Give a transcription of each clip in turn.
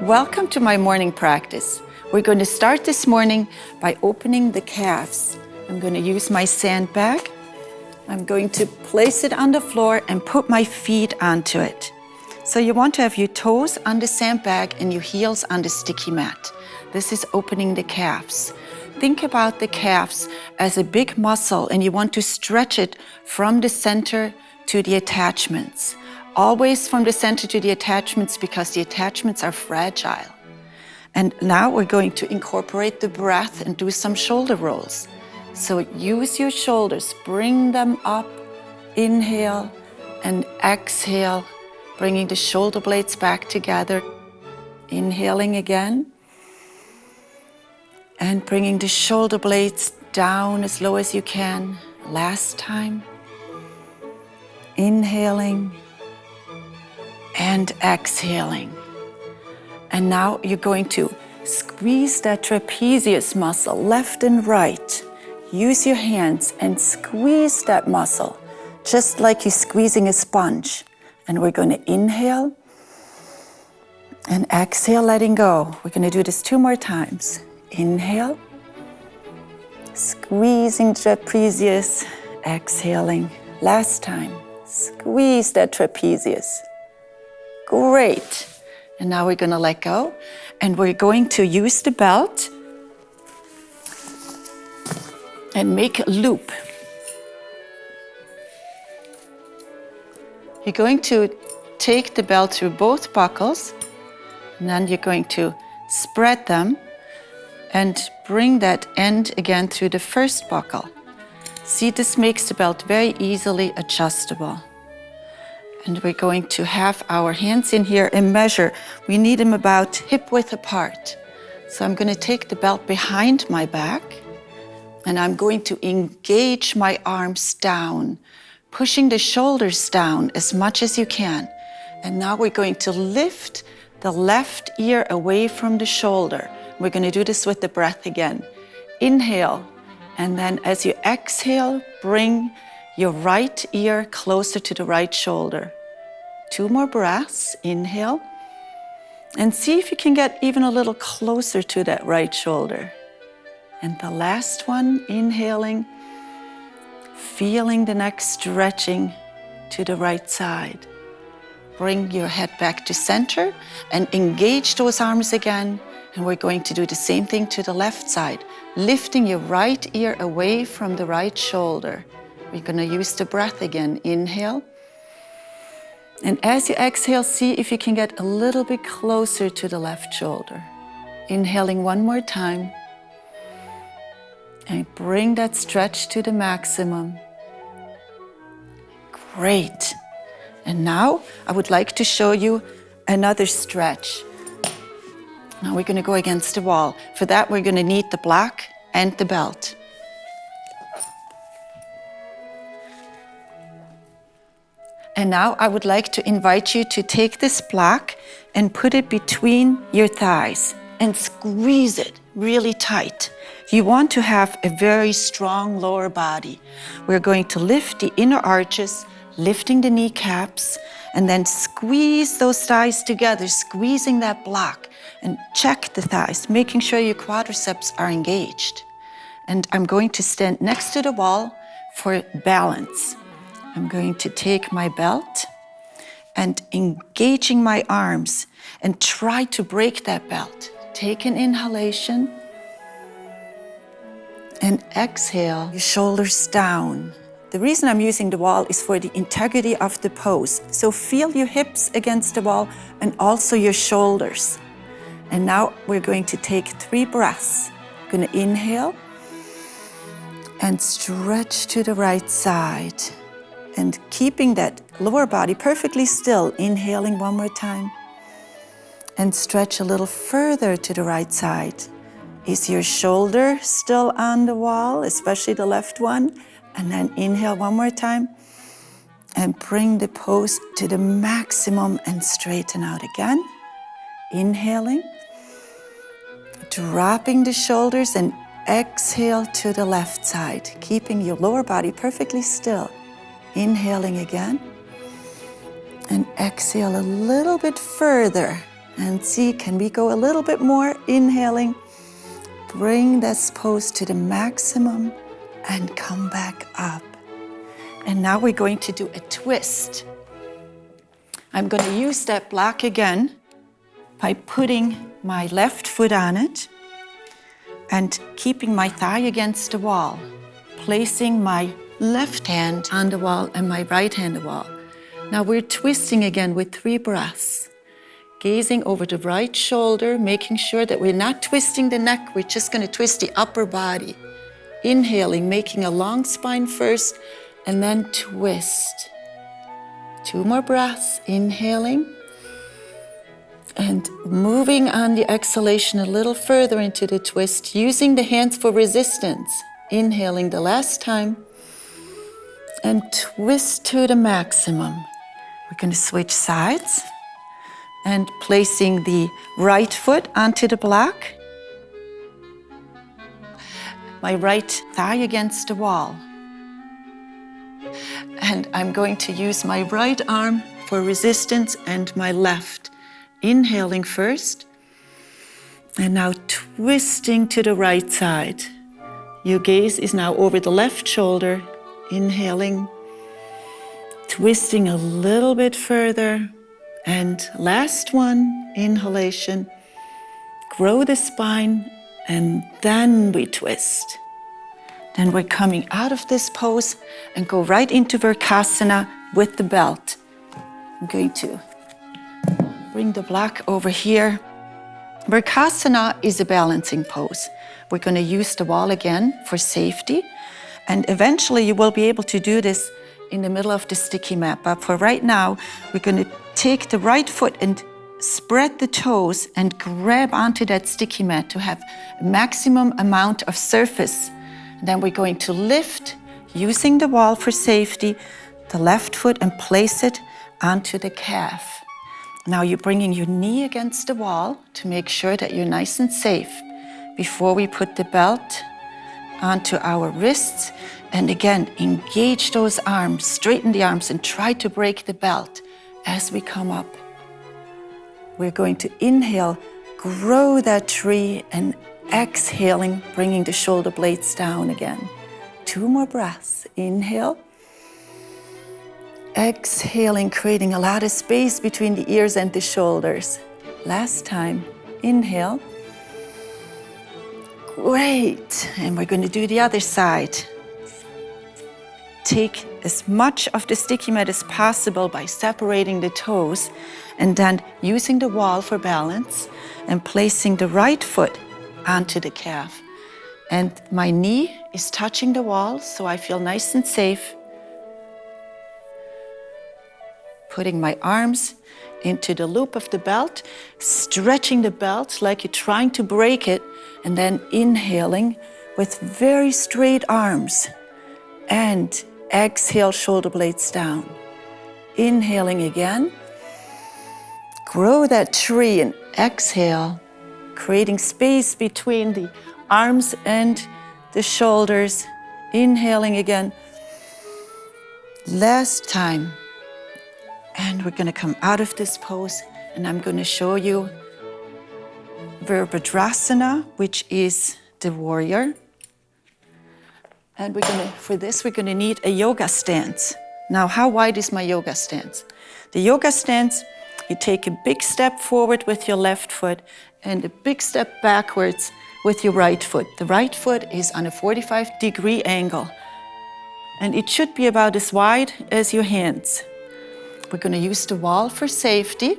Welcome to my morning practice. We're going to start this morning by opening the calves. I'm going to use my sandbag. I'm going to place it on the floor and put my feet onto it. So you want to have your toes on the sandbag and your heels on the sticky mat. This is opening the calves. Think about the calves as a big muscle and you want to stretch it from the center to the attachments. Always from the center to the attachments because the attachments are fragile. And now we're going to incorporate the breath and do some shoulder rolls. So use your shoulders, bring them up, inhale and exhale, bringing the shoulder blades back together. Inhaling again and bringing the shoulder blades down as low as you can. Last time. Inhaling and exhaling. And now you're going to squeeze that trapezius muscle left and right. Use your hands and squeeze that muscle, just like you're squeezing a sponge. And we're going to inhale and exhale, letting go. We're going to do this 2 more times. Inhale, squeezing trapezius, exhaling. Last time, squeeze that trapezius. Great. And now we're going to let go. And we're going to use the belt and make a loop. You're going to take the belt through both buckles, and then you're going to spread them and bring that end again through the first buckle. See, this makes the belt very easily adjustable. And we're going to have our hands in here and measure. We need them about hip width apart. So I'm going to take the belt behind my back and I'm going to engage my arms down, pushing the shoulders down as much as you can. And now we're going to lift the left ear away from the shoulder. We're going to do this with the breath again. Inhale, and then as you exhale, bring your right ear closer to the right shoulder. 2 more breaths. Inhale. And see if you can get even a little closer to that right shoulder. And the last one, inhaling, feeling the neck stretching to the right side. Bring your head back to center and engage those arms again. And we're going to do the same thing to the left side, lifting your right ear away from the right shoulder. We're going to use the breath again. Inhale. And as you exhale, see if you can get a little bit closer to the left shoulder. Inhaling 1 more time. And bring that stretch to the maximum. Great. And now I would like to show you another stretch. Now we're going to go against the wall. For that, we're going to need the block and the belt. And now I would like to invite you to take this block and put it between your thighs and squeeze it really tight. You want to have a very strong lower body. We're going to lift the inner arches, lifting the kneecaps, and then squeeze those thighs together, squeezing that block. And check the thighs, making sure your quadriceps are engaged. And I'm going to stand next to the wall for balance. I'm going to take my belt and engaging my arms and try to break that belt. Take an inhalation and exhale, your shoulders down. The reason I'm using the wall is for the integrity of the pose. So feel your hips against the wall and also your shoulders. And now we're going to take 3 breaths. I'm going to inhale and stretch to the right side. And keeping that lower body perfectly still, inhaling 1 more time. And stretch a little further to the right side. Is your shoulder still on the wall, especially the left one? And then inhale 1 more time. And bring the pose to the maximum and straighten out again. Inhaling. Dropping the shoulders and exhale to the left side, keeping your lower body perfectly still. Inhaling again. And exhale a little bit further And see, can we go a little bit more? Inhaling, bring this pose to the maximum and come back up. And now we're going to do a twist. I'm going to use that block again by putting my left foot on it and keeping my thigh against the wall, placing my left hand on the wall and my right hand on the wall. Now we're twisting again with 3 breaths. Gazing over the right shoulder, making sure that we're not twisting the neck, we're just going to twist the upper body. Inhaling, making a long spine first, and then twist. 2 more breaths, inhaling, and moving on the exhalation a little further into the twist, using the hands for resistance. Inhaling the last time, and twist to the maximum. We're going to switch sides. And placing the right foot onto the block. My right thigh against the wall. And I'm going to use my right arm for resistance and my left. Inhaling first. And now twisting to the right side. Your gaze is now over the left shoulder. Inhaling. Twisting a little bit further. And last one, inhalation, grow the spine, and then we twist. Then we're coming out of this pose and go right into Virkasana with the belt. I'm going to bring the block over here. Virkasana is a balancing pose. We're going to use the wall again for safety, and eventually you will be able to do this in the middle of the sticky mat. But for right now, we're going to take the right foot and spread the toes and grab onto that sticky mat to have a maximum amount of surface. And then we're going to lift, using the wall for safety, the left foot and place it onto the calf. Now you're bringing your knee against the wall to make sure that you're nice and safe before we put the belt onto our wrists. And again, engage those arms, straighten the arms, and try to break the belt as we come up. We're going to inhale, grow that tree, and exhaling, bringing the shoulder blades down again. 2 more breaths. Inhale. Exhaling, creating a lot of space between the ears and the shoulders. Last time. Inhale. Great. And we're going to do the other side. Take as much of the sticky mat as possible by separating the toes and then using the wall for balance and placing the right foot onto the calf. And my knee is touching the wall, so I feel nice and safe. Putting my arms into the loop of the belt, stretching the belt like you're trying to break it, and then inhaling with very straight arms. And exhale, shoulder blades down. Inhaling again. Grow that tree and exhale, creating space between the arms and the shoulders. Inhaling again. Last time. And we're going to come out of this pose, and I'm going to show you Virabhadrasana, which is the warrior. And for this, we're going to need a yoga stance. Now, how wide is my yoga stance? The yoga stance, you take a big step forward with your left foot and a big step backwards with your right foot. The right foot is on a 45-degree angle, and it should be about as wide as your hands. We're going to use the wall for safety.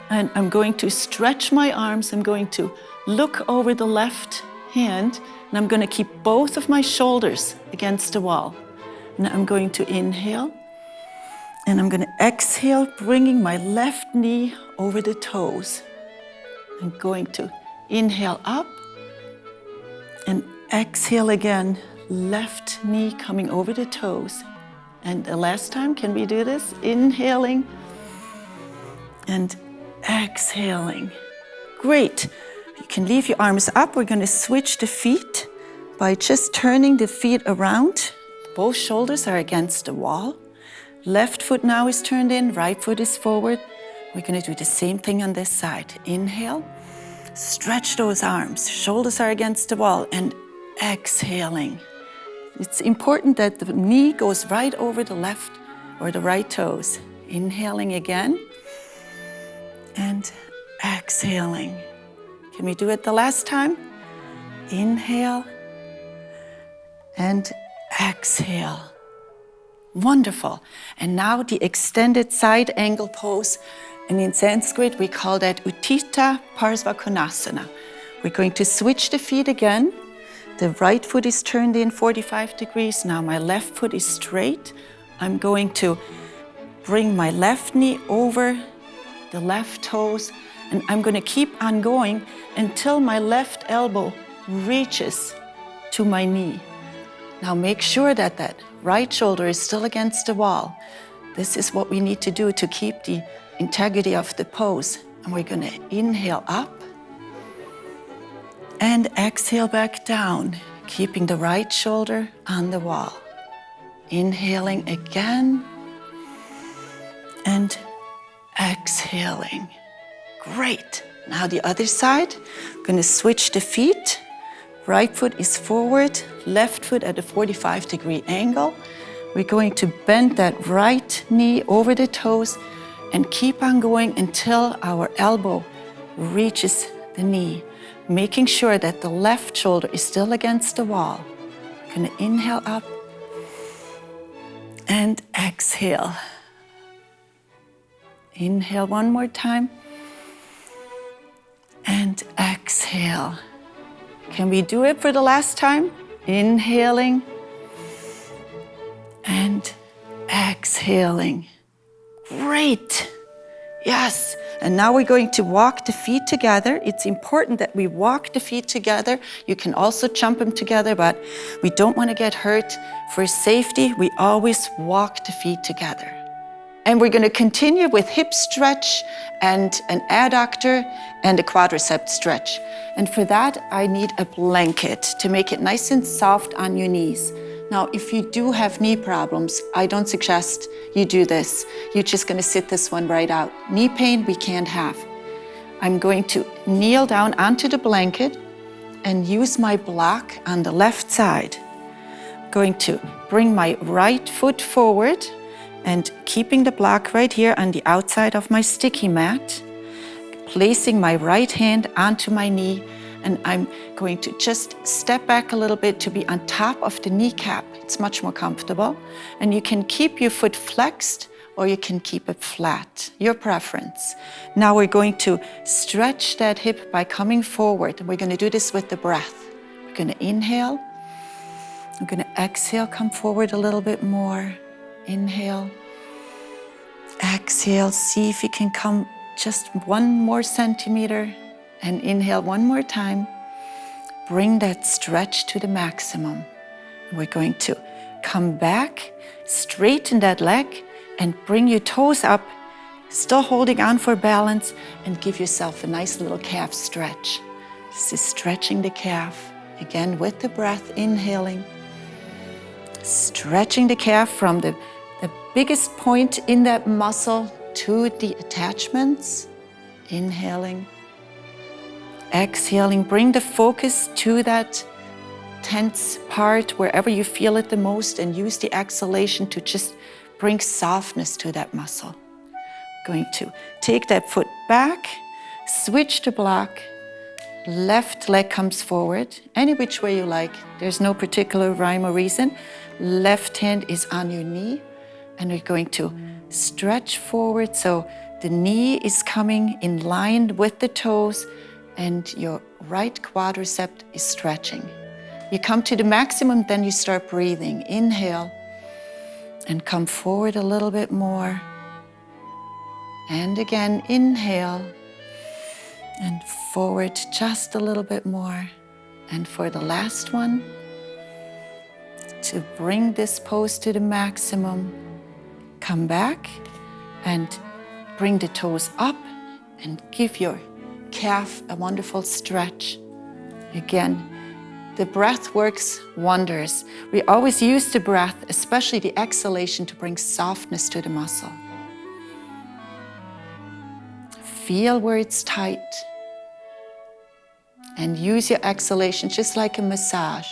And I'm going to stretch my arms. I'm going to look over the left hand, and I'm going to keep both of my shoulders against the wall. And I'm going to inhale, and I'm going to exhale, bringing my left knee over the toes. I'm going to inhale up, and exhale again, left knee coming over the toes. And the last time, can we do this? Inhaling and exhaling. Great. You can leave your arms up. We're going to switch the feet by just turning the feet around. Both shoulders are against the wall. Left foot now is turned in, right foot is forward. We're going to do the same thing on this side. Inhale, stretch those arms, shoulders are against the wall, and exhaling. It's important that the knee goes right over the left or the right toes. Inhaling again, and exhaling. Can we do it the last time? Inhale, and exhale. Wonderful. And now the extended side angle pose. And in Sanskrit, we call that Utthita Parsvakonasana. We're going to switch the feet again. The right foot is turned in 45 degrees. Now my left foot is straight. I'm going to bring my left knee over the left toes, and I'm going to keep on going until my left elbow reaches to my knee. Now make sure that that right shoulder is still against the wall. This is what we need to do to keep the integrity of the pose. And we're going to inhale up and exhale back down, keeping the right shoulder on the wall. Inhaling again and exhaling. Great. Now the other side. I'm going to switch the feet. Right foot is forward, left foot at a 45-degree angle. We're going to bend that right knee over the toes and keep on going until our elbow reaches the knee, making sure that the left shoulder is still against the wall. We're going to inhale up and exhale. Inhale one more time and exhale. Can we do it for the last time? Inhaling and exhaling. Great. Yes. And now we're going to walk the feet together. It's important that we walk the feet together. You can also jump them together, but we don't want to get hurt. For safety, we always walk the feet together. And we're going to continue with hip stretch and an adductor and a quadricep stretch. And for that, I need a blanket to make it nice and soft on your knees. Now, if you do have knee problems, I don't suggest you do this. You're just going to sit this one right out. Knee pain, we can't have. I'm going to kneel down onto the blanket and use my block on the left side. I'm going to bring my right foot forward and keeping the block right here on the outside of my sticky mat, placing my right hand onto my knee, and I'm going to just step back a little bit to be on top of the kneecap. It's much more comfortable. And you can keep your foot flexed or you can keep it flat, your preference. Now we're going to stretch that hip by coming forward. We're going to do this with the breath. We're going to inhale. I'm going to exhale, come forward a little bit more. Inhale, exhale, see if you can come just 1 more centimeter, and inhale one more time. Bring that stretch to the maximum. We're going to come back, straighten that leg, and bring your toes up, still holding on for balance, and give yourself a nice little calf stretch. This is stretching the calf, again with the breath, inhaling, stretching the calf from the biggest point in that muscle to the attachments. Inhaling, exhaling, bring the focus to that tense part wherever you feel it the most, and use the exhalation to just bring softness to that muscle. Going to take that foot back, switch the block, left leg comes forward, any which way you like. There's no particular rhyme or reason. Left hand is on your knee, and we're going to stretch forward so the knee is coming in line with the toes and your right quadricep is stretching. You come to the maximum, then you start breathing. Inhale and come forward a little bit more. And again, inhale and forward just a little bit more. And for the last one, to bring this pose to the maximum, come back and bring the toes up and give your calf a wonderful stretch. Again, the breath works wonders. We always use the breath, especially the exhalation, to bring softness to the muscle. Feel where it's tight. And use your exhalation just like a massage.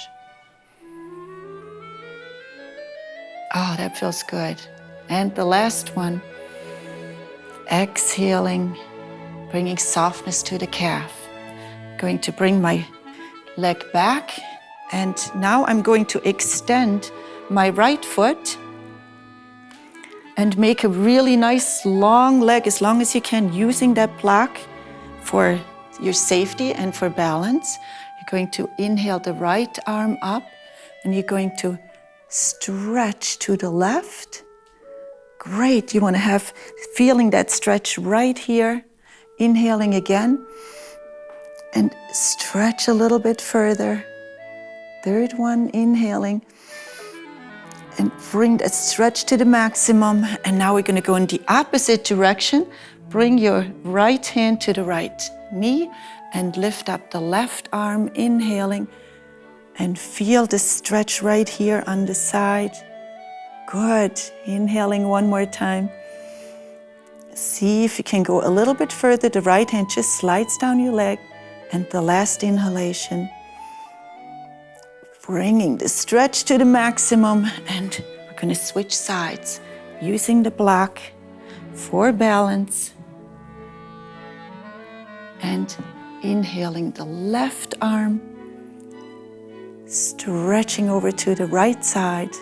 Oh, that feels good. And the last one, exhaling, bringing softness to the calf. Going to bring my leg back, and now I'm going to extend my right foot and make a really nice long leg as long as you can, using that block for your safety and for balance. You're going to inhale the right arm up, and you're going to stretch to the left. Great, you want to have feeling that stretch right here. Inhaling again, and stretch a little bit further. Third one, inhaling, and bring that stretch to the maximum. And now we're going to go in the opposite direction. Bring your right hand to the right knee and lift up the left arm, inhaling, and feel the stretch right here on the side. Good. Inhaling one more time. See if you can go a little bit further. The right hand just slides down your leg. And the last inhalation. Bringing the stretch to the maximum. And we're going to switch sides, using the block for balance. And inhaling the left arm. Stretching over to the right side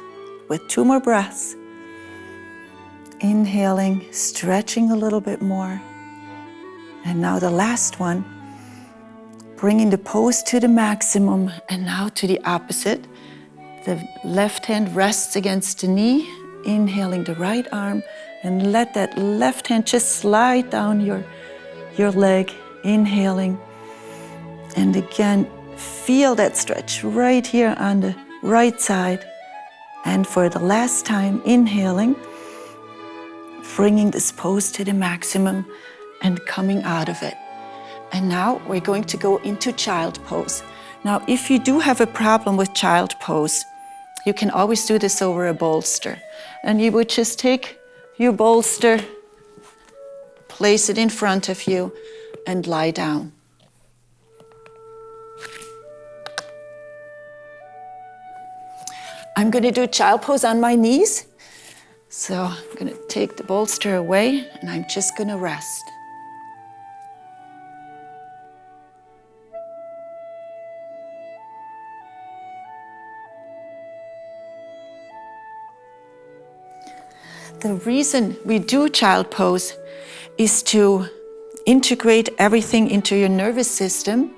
with 2 more breaths. Inhaling, stretching a little bit more. And now the last one. Bringing the pose to the maximum. And now to the opposite. The left hand rests against the knee. Inhaling the right arm. And let that left hand just slide down your leg. Inhaling. And again, feel that stretch right here on the right side. And for the last time, inhaling, bringing this pose to the maximum and coming out of it. And now we're going to go into child pose. Now, if you do have a problem with child pose, you can always do this over a bolster. And you would just take your bolster, place it in front of you, and lie down. I'm going to do child pose on my knees. So I'm going to take the bolster away, and I'm just going to rest. The reason we do child pose is to integrate everything into your nervous system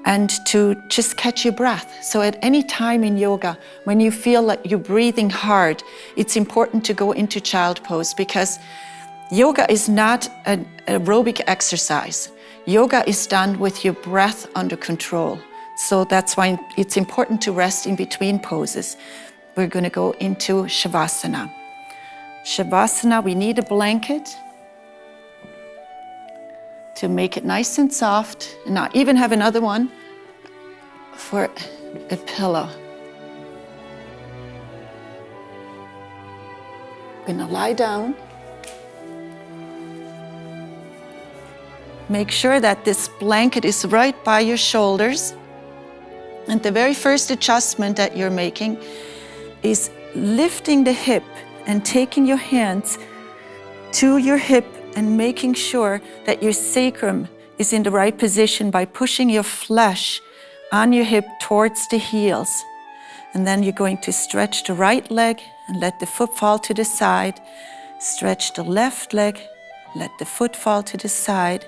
and to just catch your breath. So at any time in yoga, when you feel like you're breathing hard, it's important to go into child pose, because yoga is not an aerobic exercise. Yoga is done with your breath under control. So that's why it's important to rest in between poses. We're going to go into Shavasana. Shavasana, we need a blanket to make it nice and soft, and I even have another one for a pillow. I'm gonna lie down. Make sure that this blanket is right by your shoulders. And the very first adjustment that you're making is lifting the hip and taking your hands to your hip and making sure that your sacrum is in the right position by pushing your flesh on your hip towards the heels. And then you're going to stretch the right leg and let the foot fall to the side. Stretch the left leg, let the foot fall to the side.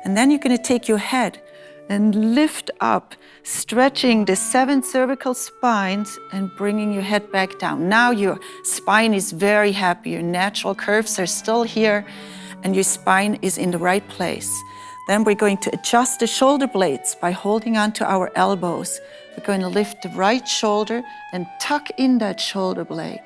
And then you're going to take your head and lift up, stretching the 7 cervical spines and bringing your head back down. Now your spine is very happy. Your natural curves are still here, and your spine is in the right place. Then we're going to adjust the shoulder blades by holding onto our elbows. We're going to lift the right shoulder and tuck in that shoulder blade.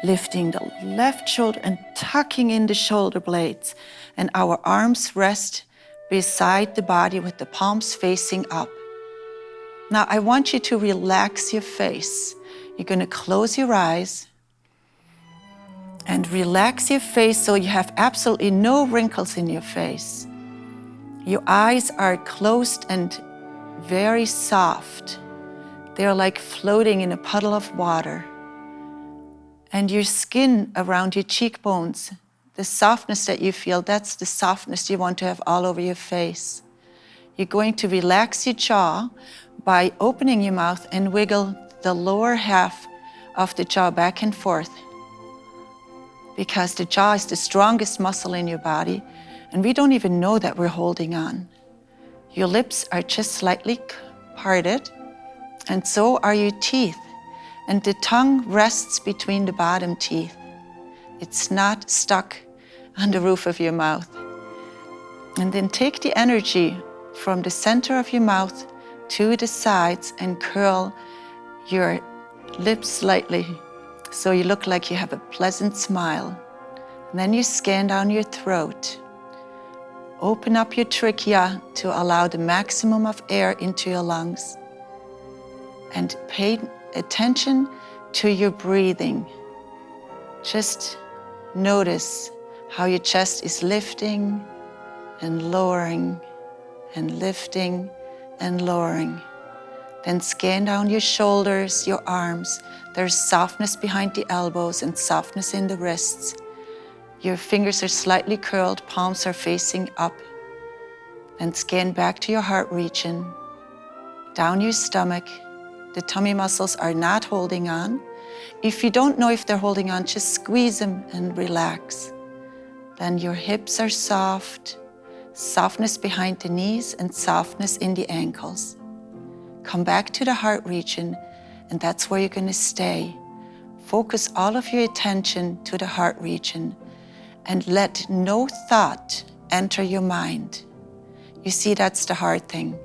Lifting the left shoulder and tucking in the shoulder blades. And our arms rest beside the body with the palms facing up. Now I want you to relax your face. You're going to close your eyes and relax your face so you have absolutely no wrinkles in your face. Your eyes are closed and very soft. They're like floating in a puddle of water. And your skin around your cheekbones, the softness that you feel, that's the softness you want to have all over your face. You're going to relax your jaw by opening your mouth and wiggle the lower half of the jaw back and forth, because the jaw is the strongest muscle in your body, and we don't even know that we're holding on. Your lips are just slightly parted, and so are your teeth, and the tongue rests between the bottom teeth. It's not stuck on the roof of your mouth. And then take the energy from the center of your mouth to the sides and curl your lips slightly so you look like you have a pleasant smile. And then you scan down your throat. Open up your trachea to allow the maximum of air into your lungs. And pay attention to your breathing. Just notice how your chest is lifting and lowering and lifting and lowering. Then scan down your shoulders, your arms. There's softness behind the elbows and softness in the wrists. Your fingers are slightly curled, palms are facing up. Then scan back to your heart region, down your stomach. The tummy muscles are not holding on. If you don't know if they're holding on, just squeeze them and relax. Then your hips are soft, softness behind the knees and softness in the ankles. Come back to the heart region, and that's where you're going to stay. Focus all of your attention to the heart region and let no thought enter your mind. You see, that's the hard thing.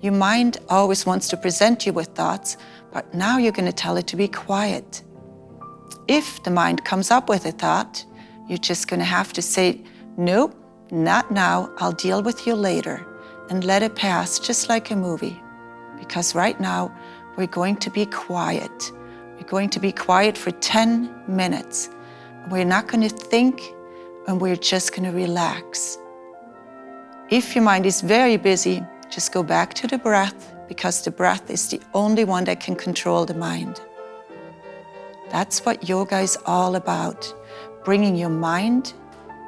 Your mind always wants to present you with thoughts, but now you're going to tell it to be quiet. If the mind comes up with a thought, you're just going to have to say, nope, not now, I'll deal with you later, and let it pass just like a movie. Because right now, we're going to be quiet. We're going to be quiet for 10 minutes. We're not going to think, and we're just going to relax. If your mind is very busy, just go back to the breath, because the breath is the only one that can control the mind. That's what yoga is all about, bringing your mind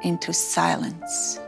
into silence.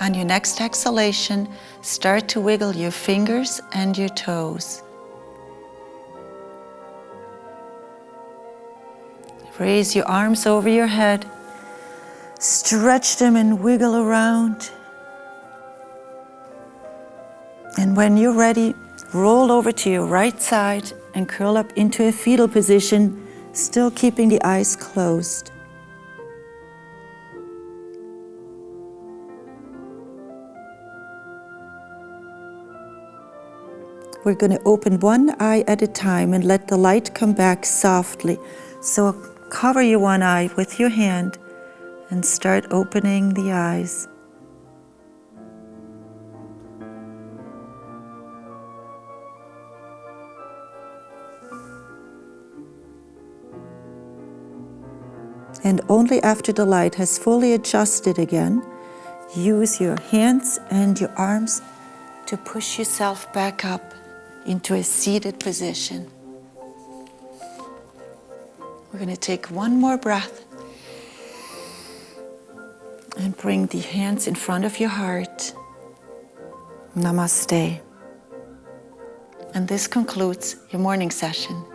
On your next exhalation, start to wiggle your fingers and your toes. Raise your arms over your head. Stretch them and wiggle around. And when you're ready, roll over to your right side and curl up into a fetal position, still keeping the eyes closed. We're going to open one eye at a time and let the light come back softly. So cover your one eye with your hand and start opening the eyes. And only after the light has fully adjusted again, use your hands and your arms to push yourself back up into a seated position. We're going to take one more breath and bring the hands in front of your heart. Namaste. And this concludes your morning session.